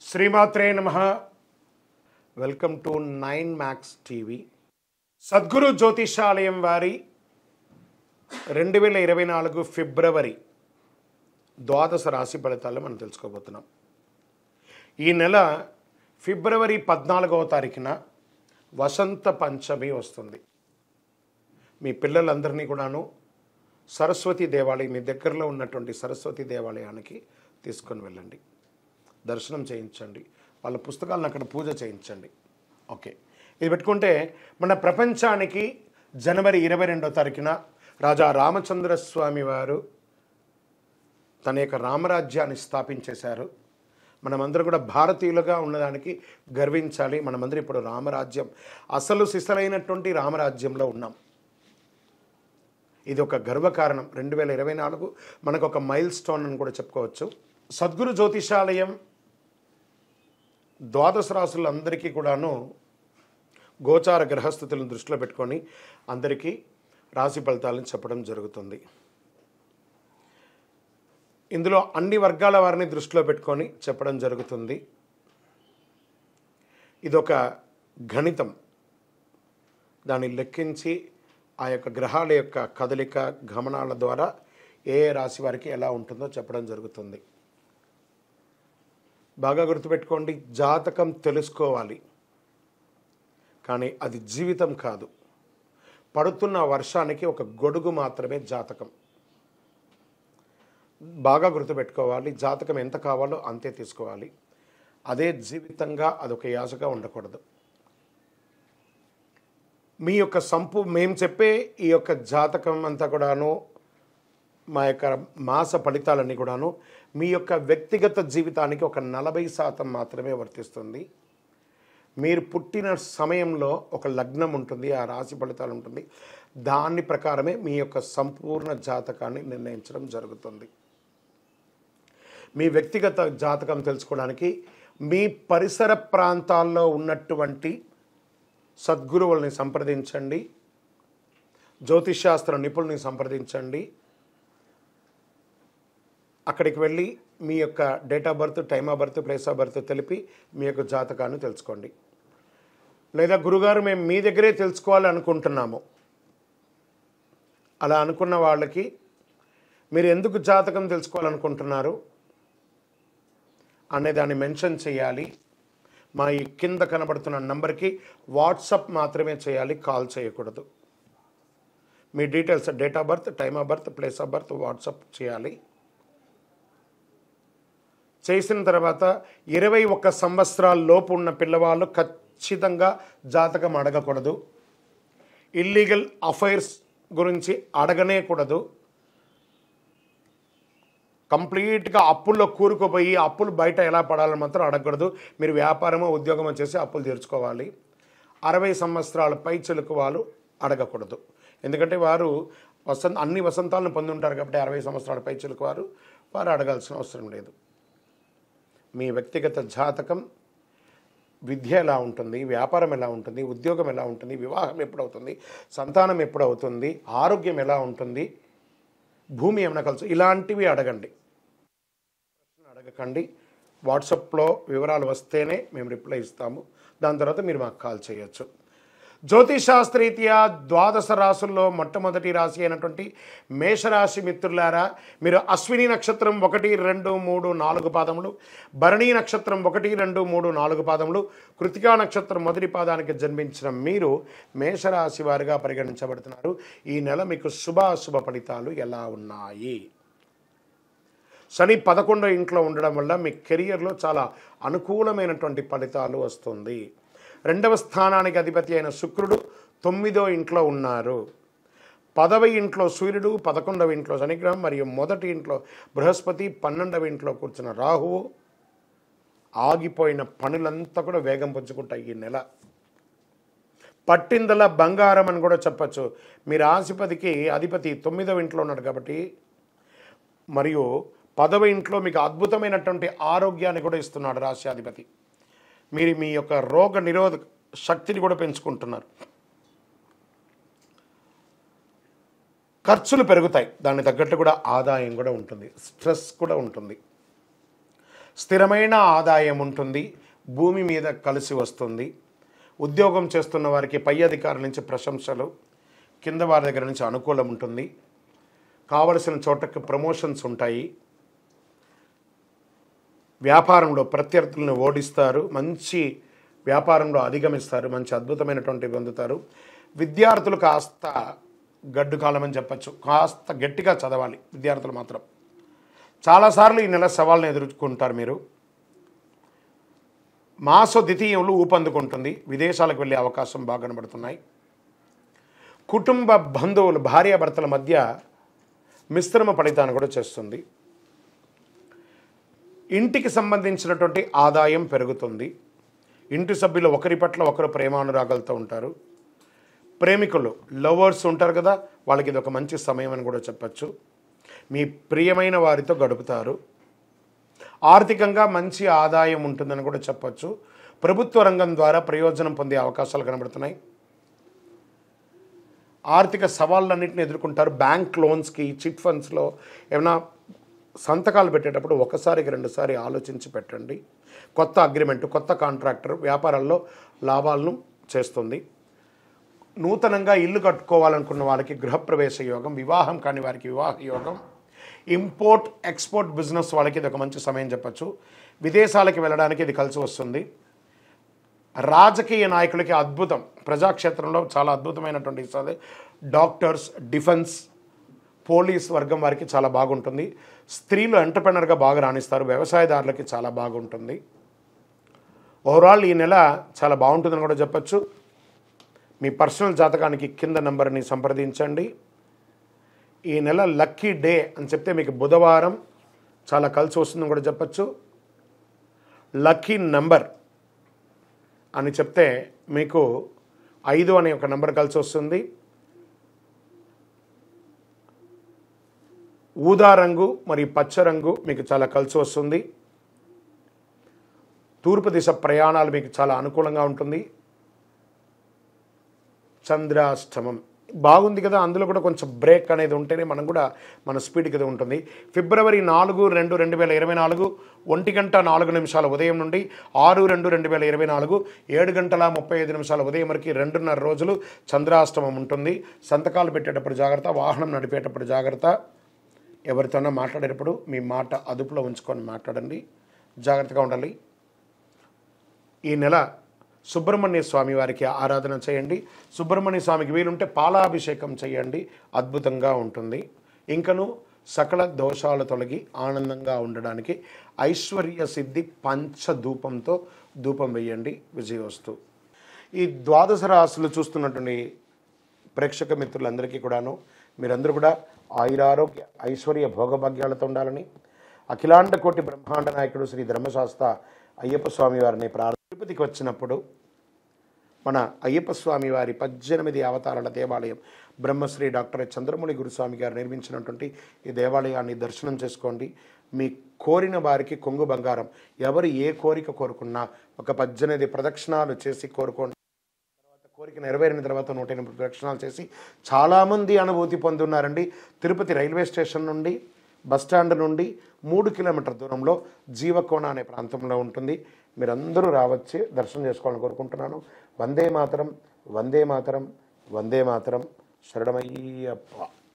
శ్రీమాత్రే నమః. Welcome to 9 Max TV. సద్గురు జ్యోతిషాలయం వారి 2024 ఫిబ్రవరి ద్వాదశ రాశి ఫలితాలు మనం తెలుసుకోబోతున్నాం. ఈ నెల ఫిబ్రవరి 14వ తారీఖున వసంత పంచమి వస్తుంది. మీ పిల్లలందరినీ కూడాను సరస్వతి దేవాలయం, మీ దగ్గరలో ఉన్నటువంటి సరస్వతి దేవాలయానికి తీసుకొని వెళ్ళండి, దర్శనం చేయించండి, వాళ్ళ పుస్తకాలను అక్కడ పూజ చేయించండి. ఓకే, ఇది పెట్టుకుంటే మన ప్రపంచానికి జనవరి 22వ తారీఖున రాజా రామచంద్రస్వామి వారు తన యొక్క రామరాజ్యాన్ని స్థాపించేశారు. మనమందరం కూడా భారతీయులుగా ఉన్నదానికి గర్వించాలి. మనమందరం ఇప్పుడు రామరాజ్యం, అసలు సిసలైనటువంటి రామరాజ్యంలో ఉన్నాం. ఇది ఒక గర్వకారణం. 2024 మనకు ఒక మైల్ స్టోన్ అని కూడా చెప్పుకోవచ్చు. సద్గురు జ్యోతిషాలయం ద్వాదశ రాశులందరికీ కూడాను గోచార గ్రహస్థితులను దృష్టిలో పెట్టుకొని అందరికీ రాశి ఫలితాలను చెప్పడం జరుగుతుంది. ఇందులో అన్ని వర్గాల వారిని దృష్టిలో పెట్టుకొని చెప్పడం జరుగుతుంది. ఇదొక గణితం. దాన్ని లెక్కించి ఆ యొక్క గ్రహాల యొక్క కదలిక గమనాల ద్వారా ఏ రాశి వారికి ఎలా ఉంటుందో చెప్పడం జరుగుతుంది. బాగా గుర్తుపెట్టుకోండి, జాతకం తెలుసుకోవాలి, కానీ అది జీవితం కాదు. పడుతున్న వర్షానికి ఒక గొడుగు మాత్రమే జాతకం. బాగా గుర్తుపెట్టుకోవాలి, జాతకం ఎంత కావాలో అంతే తీసుకోవాలి. అదే జీవితంగా అదొక యాసగా ఉండకూడదు. మీ యొక్క మేము చెప్పే ఈ యొక్క జాతకం అంతా కూడాను, మా యొక్క మాస ఫలితాలన్నీ కూడాను మీ యొక్క వ్యక్తిగత జీవితానికి ఒక 40% మాత్రమే వర్తిస్తుంది. మీరు పుట్టిన సమయంలో ఒక లగ్నం ఉంటుంది, ఆ రాశి ఫలితాలు ఉంటుంది. దాని ప్రకారమే మీ యొక్క సంపూర్ణ జాతకాన్ని నిర్ణయించడం జరుగుతుంది. మీ వ్యక్తిగత జాతకం తెలుసుకోవడానికి మీ పరిసర ప్రాంతాల్లో ఉన్నటువంటి సద్గురువుల్ని సంప్రదించండి, జ్యోతిషాస్త్ర నిపుణుల్ని సంప్రదించండి. అక్కడికి వెళ్ళి మీ యొక్క date of birth, time of birth, place of birth తెలిపి మీ యొక్క జాతకాన్ని తెలుసుకోండి. లేదా గురుగారు మేము మీ దగ్గరే తెలుసుకోవాలి అనుకుంటున్నాము, అలా అనుకున్న వాళ్ళకి మీరు ఎందుకు జాతకం తెలుసుకోవాలనుకుంటున్నారు అనేదాన్ని మెన్షన్ చేయాలి. మా ఈ కింద కనబడుతున్న నంబర్కి వాట్సాప్ మాత్రమే చేయాలి, కాల్ చేయకూడదు. మీ details, date of birth, time of birth, place of birth WhatsApp చేయాలి. చేసిన తర్వాత 21 సంవత్సరాల లోపు ఉన్న పిల్లవాళ్ళు ఖచ్చితంగా జాతకం అడగకూడదు. ఇల్లీగల్ అఫైర్స్ గురించి అడగనే కూడదు. కంప్లీట్గా అప్పుల్లో కూరుకుపోయి అప్పులు బయట ఎలా పడాలని మాత్రం అడగకూడదు. మీరు వ్యాపారమో ఉద్యోగమో చేసి అప్పులు తీర్చుకోవాలి. 60 సంవత్సరాల పై చిలుకు వాళ్ళు అడగకూడదు. ఎందుకంటే వారు అన్ని వసంతాలను పొంది ఉంటారు కాబట్టి 60 సంవత్సరాల పై చిలుకు వారు అడగాల్సిన అవసరం లేదు. మీ వ్యక్తిగత జాతకం, విద్య ఎలా ఉంటుంది, వ్యాపారం ఎలా ఉంటుంది, ఉద్యోగం ఎలా ఉంటుంది, వివాహం ఎప్పుడవుతుంది, సంతానం ఎప్పుడవుతుంది, ఆరోగ్యం ఎలా ఉంటుంది, భూమి ఏమైనా కలిసి, ఇలాంటివి అడగండి. ప్రశ్న అడగకండి. వాట్సాప్లో వివరాలు వస్తేనే మేము రిప్లై ఇస్తాము. దాని తర్వాత మీరు మాకు కాల్ చేయొచ్చు. జ్యోతిషాస్త్రరీత్యా ద్వాదశ రాశుల్లో మొట్టమొదటి రాశి అయినటువంటి మేషరాశి మిత్రులారా, మీరు అశ్విని నక్షత్రం 1, 2, 3, 4 పాదములు, భరణీ నక్షత్రం 1, 2, 3, 4 పాదములు, కృతికా నక్షత్రం మొదటి పాదానికి జన్మించిన మీరు మేషరాశి వారిగా పరిగణించబడుతున్నారు. ఈ నెల మీకు శుభాశుభ ఫలితాలు ఎలా ఉన్నాయి? శని 11వ ఇంట్లో ఉండడం వల్ల మీ కెరియర్లో చాలా అనుకూలమైనటువంటి ఫలితాలు వస్తుంది. 2వ స్థానానికి అధిపతి అయిన శుక్రుడు 9వ ఇంట్లో ఉన్నారు. 10వ ఇంట్లో సూర్యుడు, 11వ ఇంట్లో శనిగ్రహం మరియు మొదటి ఇంట్లో బృహస్పతి, 12వ ఇంట్లో కూర్చున్న రాహువు. ఆగిపోయిన పనులంతా కూడా వేగం పుంజుకుంటాయి ఈ నెల. పట్టిందల బంగారం అని కూడా చెప్పచ్చు. మీ రాశిపతికి అధిపతి 9వ ఇంట్లో ఉన్నాడు కాబట్టి, మరియు 10వ ఇంట్లో మీకు అద్భుతమైనటువంటి ఆరోగ్యాన్ని కూడా ఇస్తున్నాడు రాశ్యాధిపతి. మీరు మీ యొక్క రోగ నిరోధక శక్తిని కూడా పెంచుకుంటున్నారు. ఖర్చులు పెరుగుతాయి, దానికి తగ్గట్టు కూడా ఆదాయం కూడా ఉంటుంది, స్ట్రెస్ కూడా ఉంటుంది. స్థిరమైన ఆదాయం ఉంటుంది, భూమి మీద కలిసి వస్తుంది. ఉద్యోగం చేస్తున్న వారికి పై అధికారుల నుంచి ప్రశంసలు, కింద వారి దగ్గర నుంచి అనుకూలం ఉంటుంది. కావలసిన చోటకి ప్రమోషన్స్ ఉంటాయి. వ్యాపారంలో ప్రత్యర్థులను ఓడిస్తారు, మంచి వ్యాపారంలో అధిగమిస్తారు, మంచి అద్భుతమైనటువంటి పొందుతారు. విద్యార్థులు కాస్త గడ్డు కాలం అని చెప్పచ్చు, కాస్త గట్టిగా చదవాలి విద్యార్థులు మాత్రం. చాలాసార్లు ఈ నెల సవాళ్ళను ఎదుర్కొంటారు మీరు. మాసో ద్వితీయంలో ఊపందుకుంటుంది, విదేశాలకు వెళ్ళే అవకాశం బాగా కనబడుతున్నాయి. కుటుంబ బంధువులు భార్యాభర్తల మధ్య మిశ్రమ ఫలితాన్ని కూడా చేస్తుంది. ఇంటికి సంబంధించినటువంటి ఆదాయం పెరుగుతుంది. ఇంటి సభ్యులు ఒకరి పట్ల ఒకరు ప్రేమానురాగాలతో ఉంటారు. ప్రేమికులు లవర్స్ ఉంటారు కదా, వాళ్ళకి ఇది ఒక మంచి సమయం అని కూడా చెప్పచ్చు. మీ ప్రియమైన వారితో గడుపుతారు. ఆర్థికంగా మంచి ఆదాయం ఉంటుందని కూడా చెప్పచ్చు. ప్రభుత్వ రంగం ద్వారా ప్రయోజనం పొందే అవకాశాలు కనబడుతున్నాయి. ఆర్థిక సవాళ్ళన్నింటిని ఎదుర్కొంటారు. బ్యాంక్ లోన్స్కి, చిట్ ఫండ్స్లో ఏమైనా సంతకాలు పెట్టేటప్పుడు ఒకసారికి రెండుసారి ఆలోచించి పెట్టండి. కొత్త అగ్రిమెంట్, కొత్త కాంట్రాక్టర్ వ్యాపారాల్లో లాభాలను చేస్తుంది. నూతనంగా ఇల్లు కట్టుకోవాలనుకున్న వాళ్ళకి గృహప్రవేశ యోగం, వివాహం కాని వారికి వివాహ యోగం, ఇంపోర్ట్ ఎక్స్పోర్ట్ బిజినెస్ వాళ్ళకి ఇది ఒక మంచి సమయం చెప్పచ్చు. విదేశాలకి వెళ్ళడానికి ఇది కలిసి వస్తుంది. రాజకీయ నాయకులకి అద్భుతం, ప్రజాక్షేత్రంలో చాలా అద్భుతమైనటువంటి ఇస్తుంది. డాక్టర్స్, డిఫెన్స్, పోలీస్ వర్గం వారికి చాలా బాగుంటుంది. స్త్రీలు ఎంటర్‌ప్రెన్యూర్‌గా బాగా రాణిస్తారు. వ్యవసాయదారులకి చాలా బాగుంటుంది. ఓవరాల్ ఈ నెల చాలా బాగుంటుందని కూడా చెప్పచ్చు. మీ పర్సనల్ జాతకానికి కింద నంబర్ని సంప్రదించండి. ఈ నెల లక్కీ డే అని చెప్తే మీకు బుధవారం చాలా కలిసి వస్తుందని కూడా చెప్పచ్చు. లక్కీ నంబర్ అని చెప్తే మీకు 5 అనే ఒక నంబర్ కలిసి వస్తుంది. ఊదా రంగు మరియు పచ్చ రంగు మీకు చాలా కలిసి వస్తుంది. తూర్పు దిశ ప్రయాణాలు మీకు చాలా అనుకూలంగా ఉంటుంది. చంద్రాష్టమం బాగుంది కదా, అందులో కూడా కొంచెం బ్రేక్ అనేది ఉంటేనే మనం కూడా మన స్పీడ్ కదా ఉంటుంది. ఫిబ్రవరి 4-2-2024 1:04 ఉదయం నుండి 6-2-2024 7:35 ఉదయం వరకు 2.5 రోజులు చంద్రాష్టమం ఉంటుంది. సంతకాలు పెట్టేటప్పుడు జాగ్రత్త, వాహనం నడిపేటప్పుడు జాగ్రత్త. ఎవరితోనో మాట్లాడేటప్పుడు మీ మాట అదుపులో ఉంచుకొని మాట్లాడండి, జాగ్రత్తగా ఉండాలి. ఈ నెల సుబ్రహ్మణ్య స్వామి వారికి ఆరాధన చేయండి. సుబ్రహ్మణ్య స్వామికి వీలుంటే పాలాభిషేకం చేయండి, అద్భుతంగా ఉంటుంది. ఇంకను సకల దోషాలు తొలగి ఆనందంగా ఉండడానికి ఐశ్వర్య సిద్ధి పంచధూపంతో ధూపం వేయండి, విజయోస్తు. ఈ ద్వాదశ రాశులు చూస్తున్నటువంటి ప్రేక్షక మిత్రులందరికీ కూడాను మీరందరూ కూడా ఆయురారోగ్య ఐశ్వర్య భోగభాగ్యాలతో ఉండాలని అఖిలాండ కోటి బ్రహ్మాండ నాయకుడు శ్రీ ధర్మశాస్త్ర అయ్యప్ప స్వామి వారిని తిరుపతికి వచ్చినప్పుడు మన అయ్యప్ప స్వామి వారి 18 అవతారాల దేవాలయం బ్రహ్మశ్రీ డాక్టర్ చంద్రమౌళి గురుస్వామి గారు నిర్మించినటువంటి ఈ దేవాలయాన్ని దర్శనం చేసుకోండి. మీ కోరిన వారికి కొంగు బంగారం. ఎవరు ఏ కోరిక కోరుకున్నా ఒక 18 ప్రదక్షిణాలు చేసి కోరుకోండి. కోరిక నెరవేరిన తర్వాత 108 ప్రదక్షిణాలు చేసి చాలామంది అనుభూతి పొందున్నారండి. తిరుపతి రైల్వే స్టేషన్ నుండి, బస్టాండ్ నుండి 3 కిలోమీటర్ల దూరంలో జీవకోణ అనే ప్రాంతంలో ఉంటుంది. మీరందరూ రావచ్చి దర్శనం చేసుకోవాలని కోరుకుంటున్నాను. వందే మాతరం, వందే మాతరం, వందే మాతరం. శరణమయ్యప్ప.